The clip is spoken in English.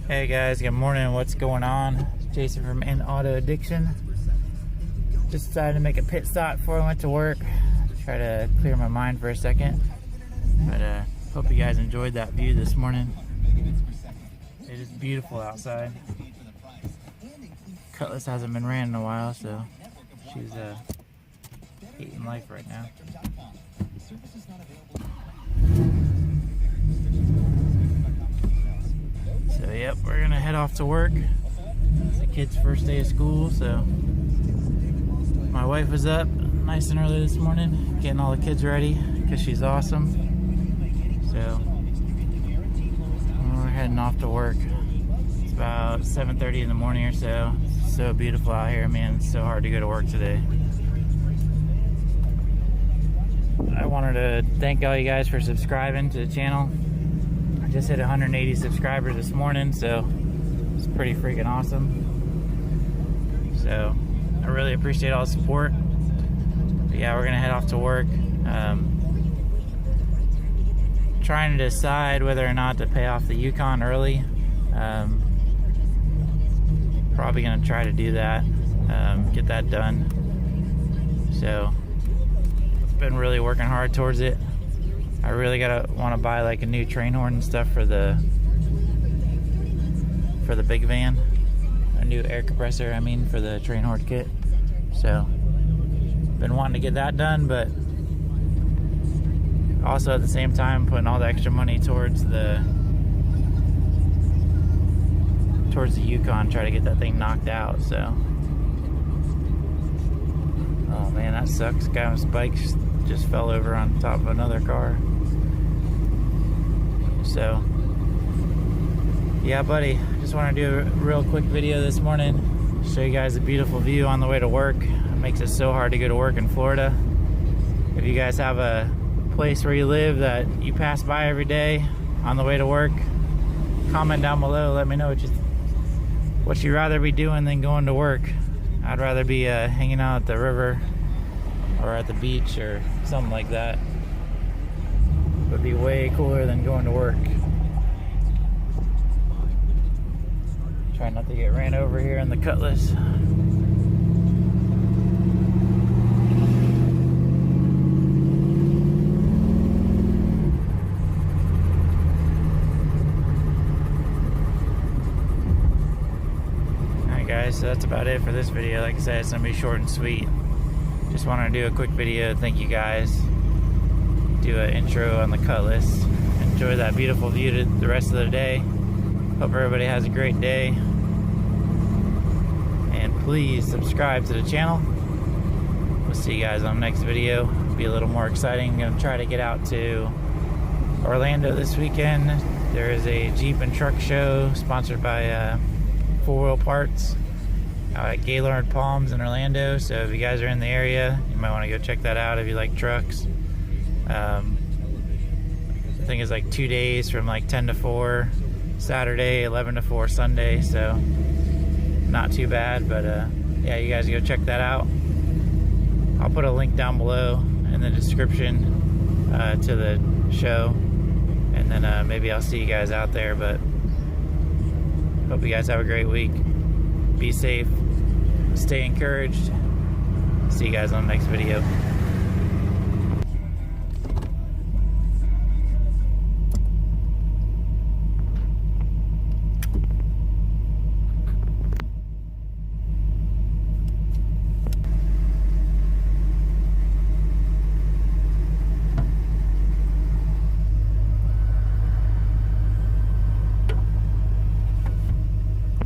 Hey guys, good morning. What's going on? It's Jason from In Auto Addiction. Just decided to make a pit stop before I went to work. Try to clear my mind for a second. But hope you guys enjoyed that view this morning. It is beautiful outside. Cutlass hasn't been ran in a while, so she's hating life right now. So yep, we're gonna head off to work. It's the kids' first day of school, so my wife was up nice and early this morning, getting all the kids ready because she's awesome. So we're heading off to work. It's about 7:30 in the morning or so. It's so beautiful out here, man. It's so hard to go to work today. I wanted to thank all you guys for subscribing to the channel. I just hit 180 subscribers this morning, so it's pretty freaking awesome. So I really appreciate all the support. But yeah, we're gonna head off to work. Trying to decide whether or not to pay off the Yukon early. Probably gonna try to do that, get that done. So been really working hard towards it. I really want to buy like a new train horn and stuff for the big van, a new air compressor, I mean, for the train horn kit. So been wanting to get that done, but also at the same time putting all the extra money towards the Yukon, try to get that thing knocked out. So oh man, that sucks. Guy on spikes just fell over on top of another car. So yeah, buddy, just want to do a real quick video this morning, show you guys a beautiful view on the way to work. It makes it so hard to go to work in Florida. If you guys have a place where you live that you pass by every day on the way to work, comment down below. Let me know what you'd rather be doing than going to work. I'd rather be hanging out at the river or at the beach or something like that. Would be way cooler than going to work. Try not to get ran over here in the Cutlass. Alright guys, so that's about it for this video. Like I said, it's gonna be short and sweet. Just wanted to do a quick video. Thank you guys. Do an intro on the Cutlass. Enjoy that beautiful view to the rest of the day. Hope everybody has a great day. And please subscribe to the channel. We'll see you guys on the next video. Be a little more exciting. I'm going to try to get out to Orlando this weekend. There is a Jeep and truck show sponsored by 4 Wheel Parts out at Gaylord Palms in Orlando. So if you guys are in the area, you might want to go check that out if you like trucks. I think it's like 2 days from like 10 to 4 Saturday, 11 to 4 Sunday, so not too bad. But yeah, you guys go check that out. I'll put a link down below in the description to the show, and then maybe I'll see you guys out there. But hope you guys have a great week. Be safe, stay encouraged. See you guys on the next video.